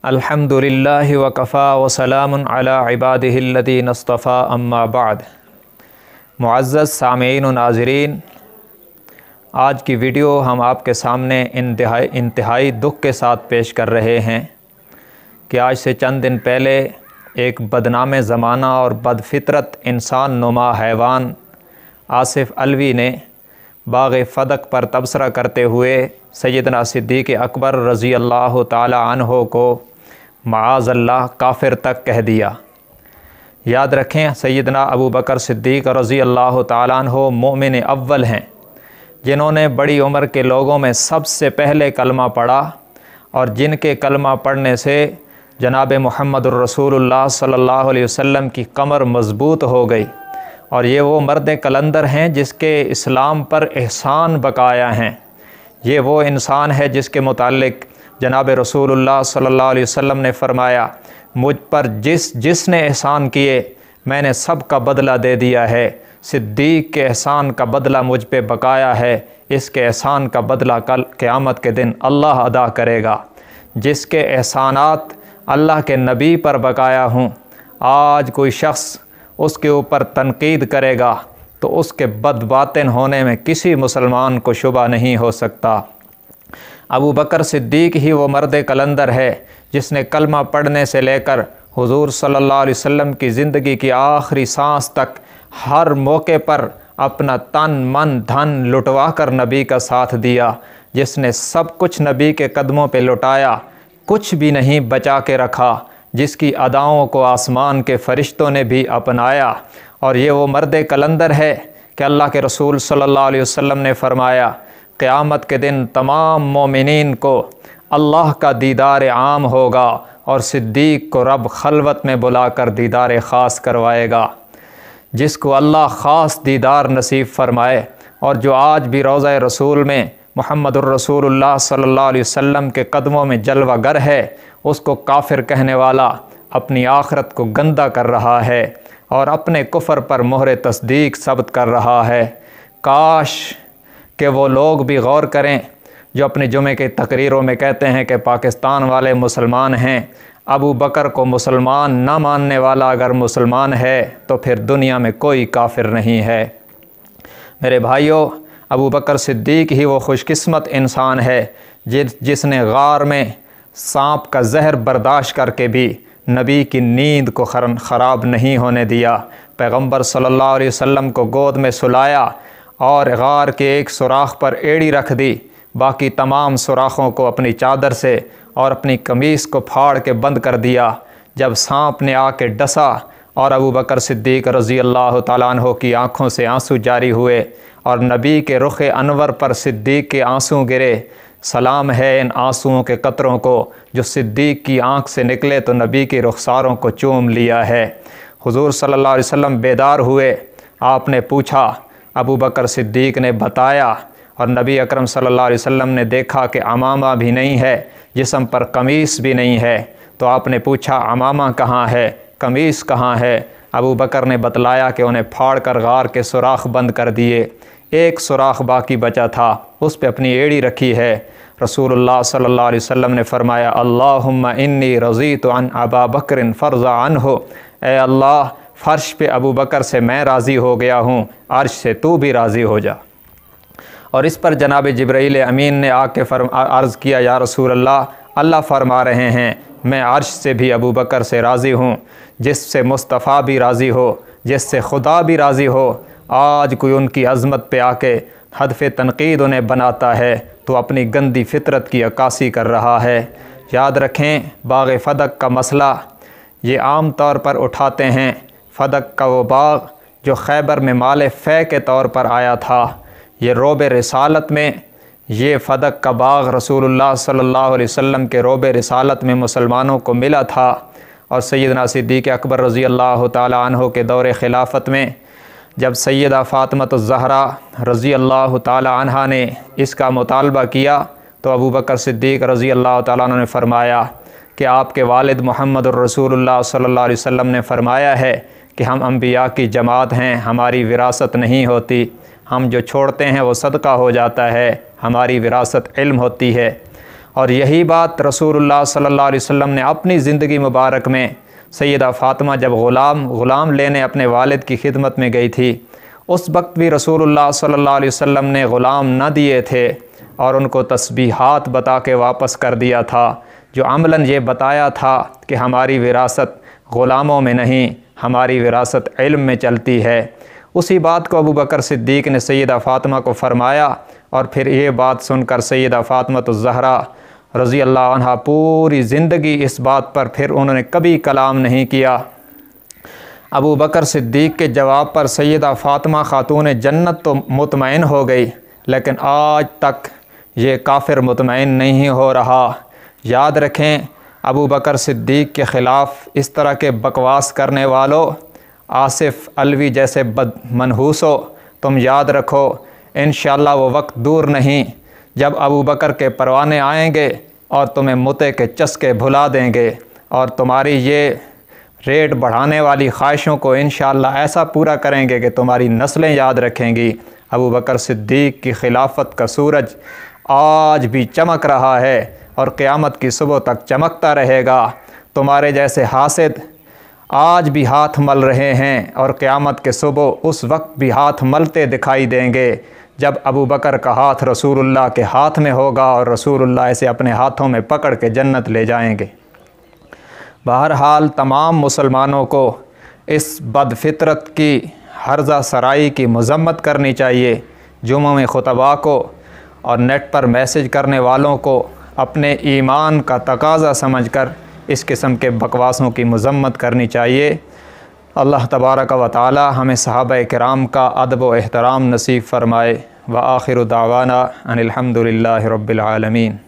अल्हम्दुलिल्लाहि वकफ़ा वसलामुन अला इबादिहिल्लज़ीना इस्तफ़ा अम्मा बाद। मुअज़्ज़ज़ सामीईन व नाज़रीन, आज की वीडियो हम आपके सामने इंतहाई दुख के साथ पेश कर रहे हैं कि आज से चंद दिन पहले एक बदनाम ज़माना और बदफ़ितरत इंसान नुमा हैवान आसिफ़ अलवी ने बाग़ फ़दक पर तबसरा करते हुए सैयदना सिद्दीक़ अकबर रज़ी अल्लाह ताला अन्हो को माअज़ल्लाह काफ़िर तक कह दिया। याद रखें, सैयदना अबू बकर सिद्दीक़ रज़ी अल्लाह ताला अन्हो मोमिन अव्वल हैं, जिन्होंने बड़ी उम्र के लोगों में सबसे पहले कलमा पढ़ा और जिनके कलमा पढ़ने से जनाब मुहम्मदुर रसूलुल्लाह सल्लल्लाहु अलैहि वसल्लम की कमर मज़बूत हो गई। और ये वो मर्द कलंदर हैं जिसके इस्लाम पर एहसान बकाया हैं। ये वो इंसान है जिसके मुतालिक जनाब रसूलुल्लाह सल्लल्लाहु अलैहि वसल्लम ने फ़रमाया, मुझ पर जिसने एहसान किए मैंने सब का बदला दे दिया है। सिद्दीक़ के एहसान का बदला मुझ पे बकाया है, इसके एहसान का बदला कल क़यामत के दिन अल्लाह अदा करेगा। जिसके एहसानात अल्लाह के नबी पर बकाया हूँ, आज कोई शख्स उसके ऊपर तनकीद करेगा तो उसके बदबातिन होने में किसी मुसलमान को शुबा नहीं हो सकता। अबू बकर सिद्दीक़ ही वो मर्द कलंदर है जिसने कलमा पढ़ने से लेकर हुज़ूर सल्लल्लाहु अलैहि वसल्लम की ज़िंदगी की आखिरी सांस तक हर मौके पर अपना तन मन धन लुटवा कर नबी का साथ दिया। जिसने सब कुछ नबी के कदमों पे लुटाया, कुछ भी नहीं बचा के रखा, जिसकी अदाओं को आसमान के फ़रिश्तों ने भी अपनाया। और ये वो मर्द कलंदर है कि अल्लाह के रसूल सल्लल्लाहु अलैहि वसल्लम ने फ़रमाया, क़यामत के दिन तमाम मोमिनीन को अल्लाह का दीदार आम होगा और सिद्दीक़ को रब खलवत में बुलाकर दीदार ख़ास करवाएगा। जिसको अल्लाह ख़ास दीदार नसीब फ़रमाए और जो आज भी रोज़ा रसूल में मुहम्मदुर रसूलुल्लाह सल्लल्लाहु अलैहि वसल्लम के कदमों में जलवागर है, उसको काफिर कहने वाला अपनी आखरत को गंदा कर रहा है और अपने कुफ्र पर मोहर तस्दीक सब्त कर रहा है। काश कि वो लोग भी गौर करें जो अपने जुमे के तकरीरों में कहते हैं कि पाकिस्तान वाले मुसलमान हैं। अबू बकर को मुसलमान न मानने वाला अगर मुसलमान है तो फिर दुनिया में कोई काफिर नहीं है। मेरे भाइयों, अबू बकर सिद्दीक़ ही वो खुशकिस्मत इंसान है जिसने गार में सांप का जहर बर्दाश्त करके भी नबी की नींद को ख़राब नहीं होने दिया। पैगंबर सल्लल्लाहु अलैहि वसल्लम को गोद में सुलाया और गार के एक सुराख पर एड़ी रख दी, बाकी तमाम सुराखों को अपनी चादर से और अपनी कमीज़ को फाड़ के बंद कर दिया। जब सांप ने आके डसा और अबू बकर सिद्दीक़ रज़ी अल्लाह ताला अन्हो की आँखों से आंसू जारी हुए और नबी के रुख़ अनवर पर सिद्दीक़ के आंसू गिरे। सलाम है इन आंसुओं के कतरों को जो सिद्दीक़ की आँख से निकले तो नबी के रुखसारों को चूम लिया है। हुज़ूर सल्लल्लाहु अलैहि वसल्लम बेदार हुए, आपने पूछा, अबू बकर सिद्दीक़ ने बताया और नबी अकरम सल्लल्लाहु अलैहि वसल्लम ने देखा कि अमामा भी नहीं है, जिस्म पर कमीज़ भी नहीं है। तो आपने पूछा, अमामा कहाँ है, कमीज़ कहाँ है? अबू बकर ने बतलाया कि उन्हें फाड़ कर गार के सुराख बंद कर दिए, एक सुराख बाकी बचा था, उस पे अपनी एड़ी रखी है। रसूलुल्लाह सल्लल्लाहु अलैहि वसल्लम ने फरमाया, अल्लाहुम्मा इन्नी रज़ीतु अन अबा बकरिन फ़र्ज़ा अन्हु, ए अल्लाह फ़र्श पे अबू बकर से मैं राज़ी हो गया हूँ, अर्श से तू भी राज़ी हो जा। और इस पर जनाब जिब्राईल अमीन ने आके अर्ज़ किया, या रसूल अल्लाह, अल्लाह फरमा रहे हैं मैं अर्श से भी अबू बकर से राज़ी हूँ, जिससे मुस्तफ़ा भी राज़ी हो, जिससे खुदा भी राज़ी हो। आज कोई उनकी अज़मत पे आके हदफ़ तनक़ीद उन्हें बनाता है तो अपनी गंदी फितरत की अक्कासी कर रहा है। याद रखें, बाग़ फ़दक का मसला ये आम तौर पर उठाते हैं। फ़दक का वो बाग़ जो खैबर में माल फ़ै के तौर पर आया था, ये रोब रिसालत में ये फ़दक का बाग़ रसूलुल्लाह सल्लल्लाहु अलैहि वसल्लम के रोब रिसालत में मुसलमानों को मिला था। और सैयदना सिद्दीक़ अकबर रज़ी अल्लाह ताला अन्हो के दौर खिलाफत में जब सैयदा फ़ातिमा ज़हरा रज़ी अल्लाह ताला अन्हा ने इसका मुतालबा किया तो अबू बकर सिद्दीक़ रज़ी अल्लाह ताला अन्हु ने फ़रमाया कि आपके वालिद मुहम्मद रसूलुल्लाह सल्लल्लाहु अलैहि वसल्लम ने फ़रमाया है कि हम अम्बिया की जमात हैं, हमारी विरासत नहीं होती, हम जो छोड़ते हैं वो सदका हो जाता है, हमारी विरासत इल्म होती है। और यही बात रसूलुल्लाह सल्लल्लाहु अलैहि वसल्लम ने अपनी ज़िंदगी मुबारक में सैयदा फ़ातिमा जब ग़ुलाम लेने अपने वालिद की खिदमत में गई थी, उस वक्त भी रसूलुल्लाह सल्लल्लाहु अलैहि वसल्लम ने ग़ुलाम न दिए थे और उनको तस्बीहात बता के वापस कर दिया था, जो अमलन ये बताया था कि हमारी विरासत ग़ुलामों में नहीं, हमारी विरासत इल्म में चलती है। उसी बात को अबू बकर सिद्दीक़ ने सैयदा फ़ातिमा को फ़रमाया और फिर ये बात सुनकर सैयदा फ़ातिमा-तुज़-ज़हरा रज़ी अल्लाह अन्हा पूरी ज़िंदगी इस बात पर फिर उन्होंने कभी कलाम नहीं किया। अबू बकर सिद्दीक़ के जवाब पर सैयदा फ़ातिमा खातून जन्नत तो मुतमईन हो गई, लेकिन आज तक ये काफिर मुतमईन नहीं हो रहा। याद रखें, अबू बकर सिद्दीक़ के ख़िलाफ़ इस तरह के बकवास करने वालों, आसिफ़ अलवी जैसे मनहूसो, तुम याद रखो इंशाअल्लाह वो वक्त दूर नहीं जब अबू बकर के परवाने आएंगे और तुम्हें मुते के चस्के भुला देंगे और तुम्हारी ये रेट बढ़ाने वाली ख्वाहिशों को इंशाअल्लाह ऐसा पूरा करेंगे कि तुम्हारी नस्लें याद रखेंगी। अबू बकर सिद्दीक़ की खिलाफत का सूरज आज भी चमक रहा है और क़यामत की सुबह तक चमकता रहेगा। तुम्हारे जैसे हासिद आज भी हाथ मल रहे हैं और क़यामत के सुबह उस वक्त भी हाथ मलते दिखाई देंगे जब अबू बकर का हाथ रसूलुल्लाह के हाथ में होगा और रसूलुल्लाह इसे अपने हाथों में पकड़ के जन्नत ले जाएंगे। बहरहाल तमाम मुसलमानों को इस बदफ़ितरत की हर्जा सराई की मज़म्मत करनी चाहिए। जुम्मा में खुतबा को और नेट पर मैसेज करने वालों को अपने ईमान का तकाज़ा समझकर इस किस्म के बकवासों की मज़म्मत करनी चाहिए। अल्लाह तबारक व तआला हमें सहाबा किराम का अदब व एहतराम नसीब फ़रमाए। व आखिरु दावाना अनिल हम्दुलिल्लाहि रब्बिल आलमीन।